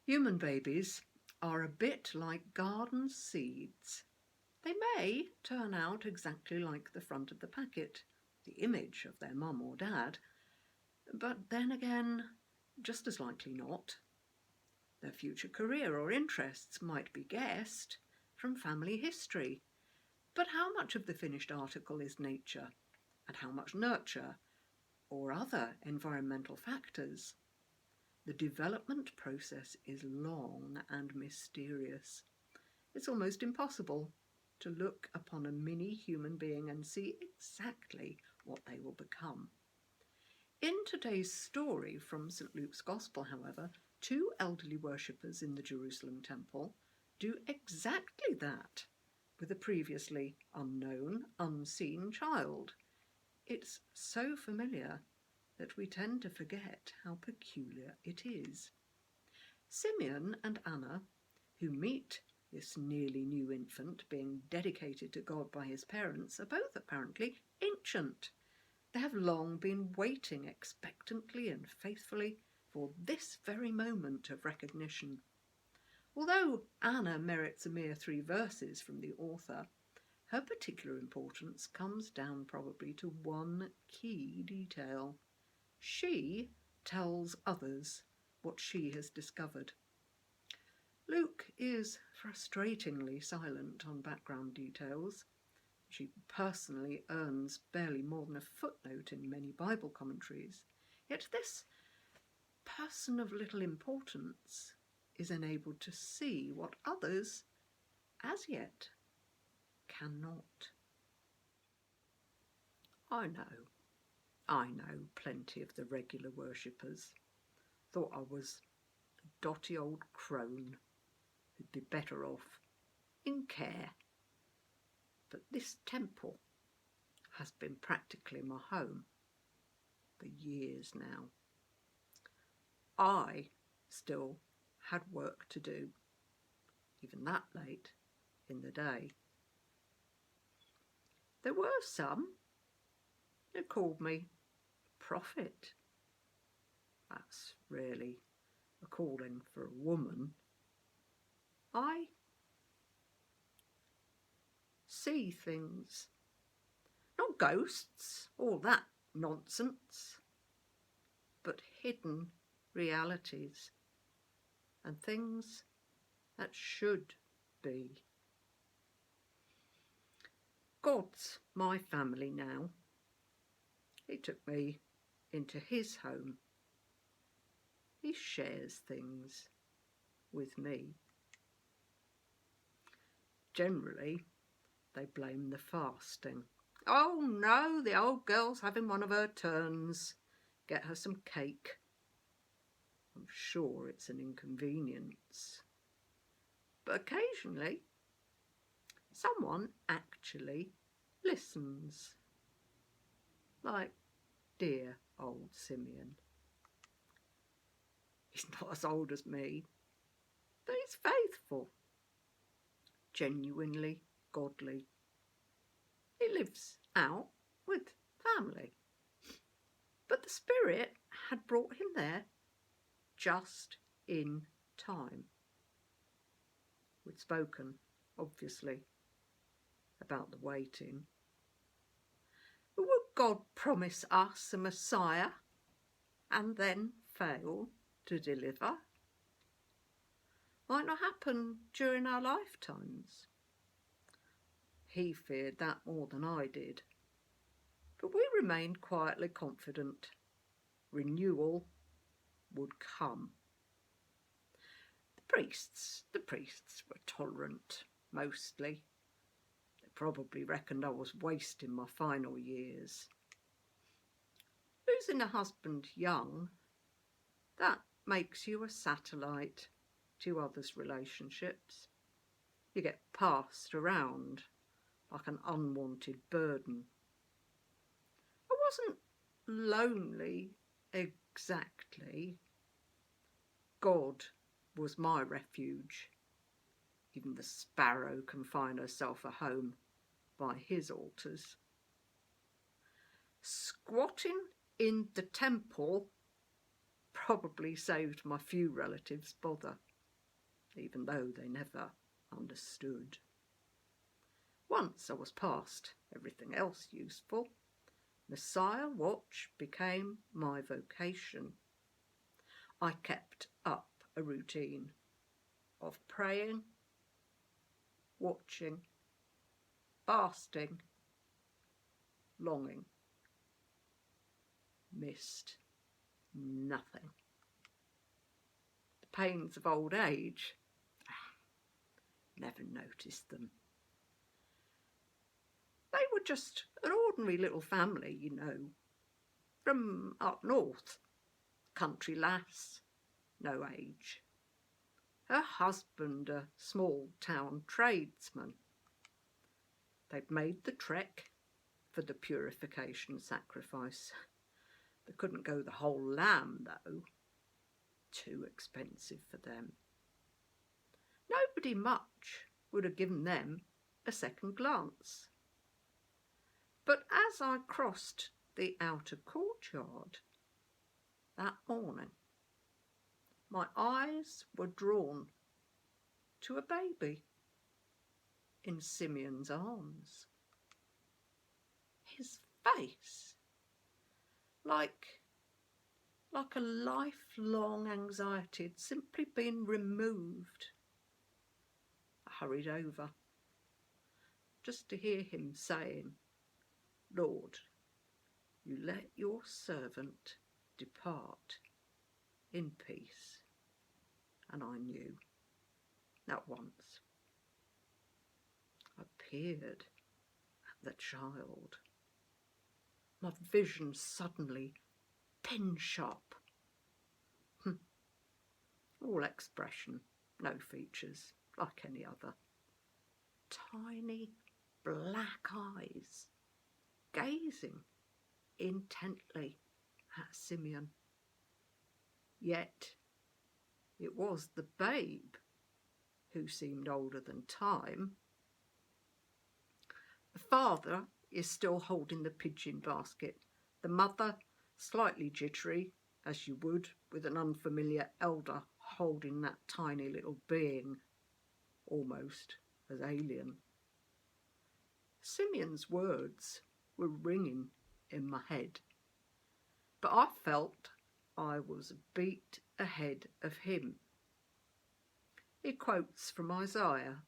Human babies are a bit like garden seeds. They may turn out exactly like the front of the packet, the image of their mum or dad, but then again, just as likely not. Their future career or interests might be guessed from family history, but how much of the finished article is nature, and how much nurture or other environmental factors? The development process is long and mysterious. It's almost impossible to look upon a mini human being and see exactly what they will become. In today's story from St. Luke's Gospel, however, two elderly worshippers in the Jerusalem temple do exactly that with a previously unknown, unseen child. It's so familiar that we tend to forget how peculiar it is. Simeon and Anna, who meet this nearly new infant being dedicated to God by his parents, are both apparently ancient. They have long been waiting expectantly and faithfully for this very moment of recognition. Although Anna merits a mere 3 verses from the author, her particular importance comes down probably to one key detail. She tells others what she has discovered. Luke is frustratingly silent on background details. She personally earns barely more than a footnote in many Bible commentaries, yet this person of little importance is enabled to see what others, as yet, cannot. I know plenty of the regular worshippers. Thought I was a dotty old crone who'd be better off in care. But this temple has been practically my home for years now. I still had work to do, even that late in the day. There were some who called me prophet. That's really a calling for a woman. I see things, not ghosts, all that nonsense, but hidden realities and things that should be. God's my family now. He took me into his home. He shares things with me. Generally, they blame the fasting. Oh no, the old girl's having one of her turns. Get her some cake. I'm sure it's an inconvenience. But occasionally, someone actually listens. Like dear old Simeon. He's not as old as me, but he's faithful, genuinely godly. He lives out with family. But the Spirit had brought him there just in time. We'd spoken, obviously, about the waiting. But would God promise us a Messiah and then fail to deliver? Might not happen during our lifetimes. He feared that more than I did. But we remained quietly confident. Renewal would come. The priests were tolerant, mostly. They probably reckoned I was wasting my final years. Losing a husband young, that makes you a satellite to others' relationships. You get passed around like an unwanted burden. I wasn't lonely exactly. God was my refuge. Even the sparrow can find herself a home by his altars. Squatting in the temple probably saved my few relatives bother. even though they never understood. Once I was past everything else useful, Messiah watch became my vocation. I kept up a routine of praying, watching, fasting, longing. Missed nothing. The pains of old age, never noticed them. They were just an ordinary little family, you know, from up north. Country lass, no age. Her husband a small town tradesman. They'd made the trek for the purification sacrifice. They couldn't go the whole lamb, though. Too expensive for them. Nobody much would have given them a second glance. But as I crossed the outer courtyard that morning, my eyes were drawn to a baby in Simeon's arms. His face, like a lifelong anxiety, had simply been removed. I hurried over just to hear him saying, "Lord, you let your servant depart in peace." And I knew at once. I peered at the child. My vision suddenly pin sharp. All expression, no features, like any other. Tiny black eyes, gazing intently at Simeon. Yet it was the babe who seemed older than time. The father is still holding the pigeon basket. The mother, slightly jittery, as you would with an unfamiliar elder holding that tiny little being, almost as alien. Simeon's words were ringing in my head, but I felt I was a beat ahead of him. He quotes from Isaiah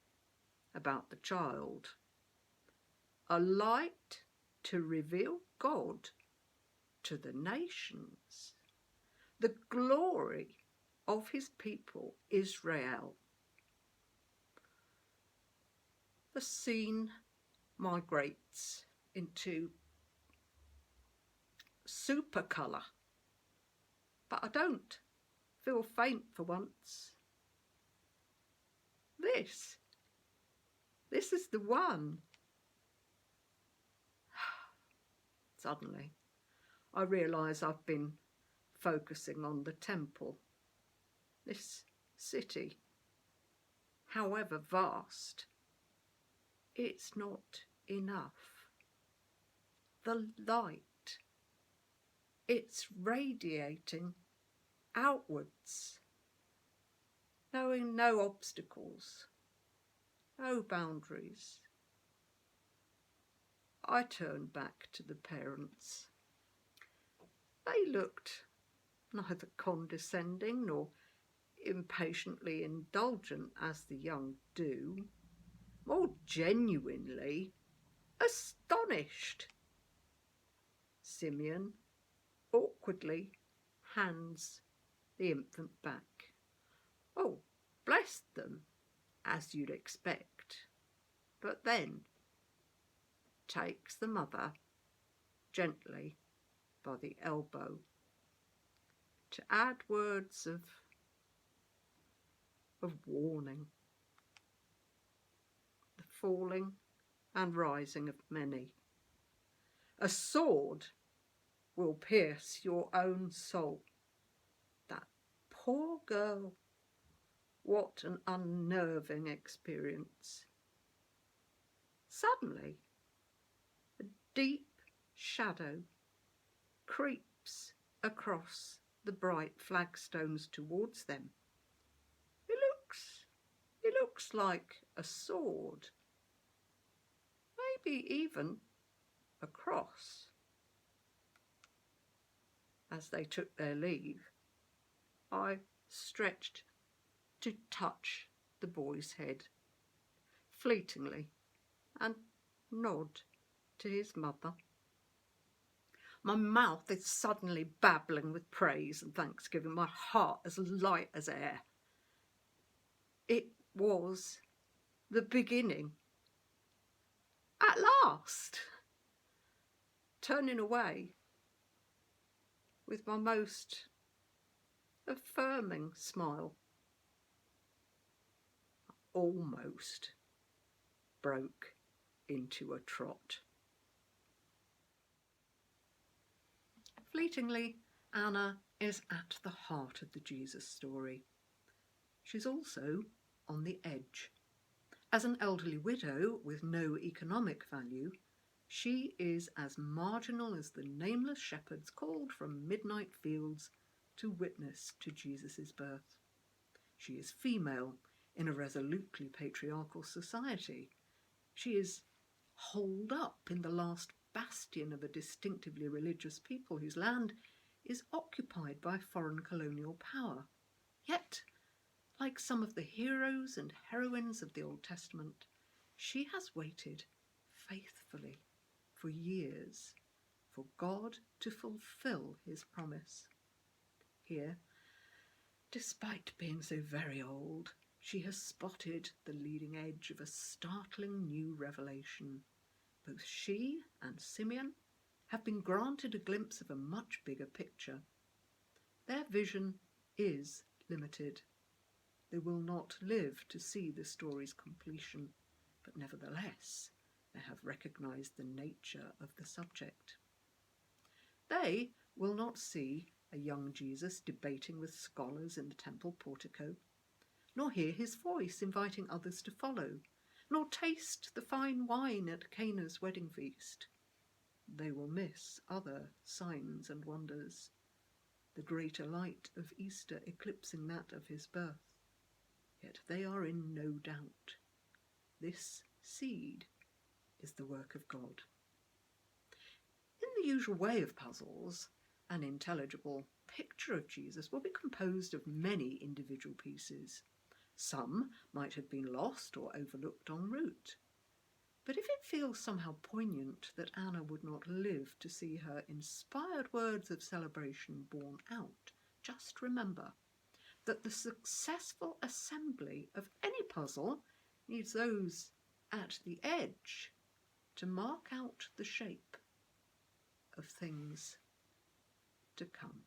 about the child. A light to reveal God to the nations, the glory of his people Israel. The scene migrates into super colour, but I don't feel faint for once. This is the one. Suddenly, I realise I've been focusing on the temple. This city, however vast, it's not enough. The light, it's radiating outwards, knowing no obstacles, no boundaries. I turned back to the parents. They looked neither condescending nor impatiently indulgent as the young do, more genuinely astonished. Simeon awkwardly hands the infant back. Oh, bless them, as you'd expect, but then takes the mother gently by the elbow to add words of warning. The falling and rising of many. A sword will pierce your own soul. That poor girl, what an unnerving experience. Suddenly, a deep shadow creeps across the bright flagstones towards them. It looks looks like a sword, maybe even a cross. As they took their leave, I stretched to touch the boy's head fleetingly and nod to his mother. My mouth is suddenly babbling with praise and thanksgiving, my heart as light as air. It was the beginning. At last! Turning away with my most affirming smile, almost broke into a trot. Fleetingly, Anna is at the heart of the Jesus story. She's also on the edge. As an elderly widow with no economic value, she is as marginal as the nameless shepherds called from midnight fields to witness to Jesus' birth. She is female in a resolutely patriarchal society. She is holed up in the last bastion of a distinctively religious people whose land is occupied by foreign colonial power. Yet, like some of the heroes and heroines of the Old Testament, she has waited faithfully for years for God to fulfill his promise. Here, despite being so very old, she has spotted the leading edge of a startling new revelation. Both she and Simeon have been granted a glimpse of a much bigger picture. Their vision is limited. They will not live to see the story's completion, but nevertheless, they have recognised the nature of the subject. They will not see a young Jesus debating with scholars in the temple portico, nor hear his voice inviting others to follow, nor taste the fine wine at Cana's wedding feast. They will miss other signs and wonders, the greater light of Easter eclipsing that of his birth. Yet they are in no doubt. This seed is the work of God. In the usual way of puzzles, an intelligible picture of Jesus will be composed of many individual pieces. Some might have been lost or overlooked en route. But if it feels somehow poignant that Anna would not live to see her inspired words of celebration borne out, just remember that the successful assembly of any puzzle needs those at the edge to mark out the shape of things to come.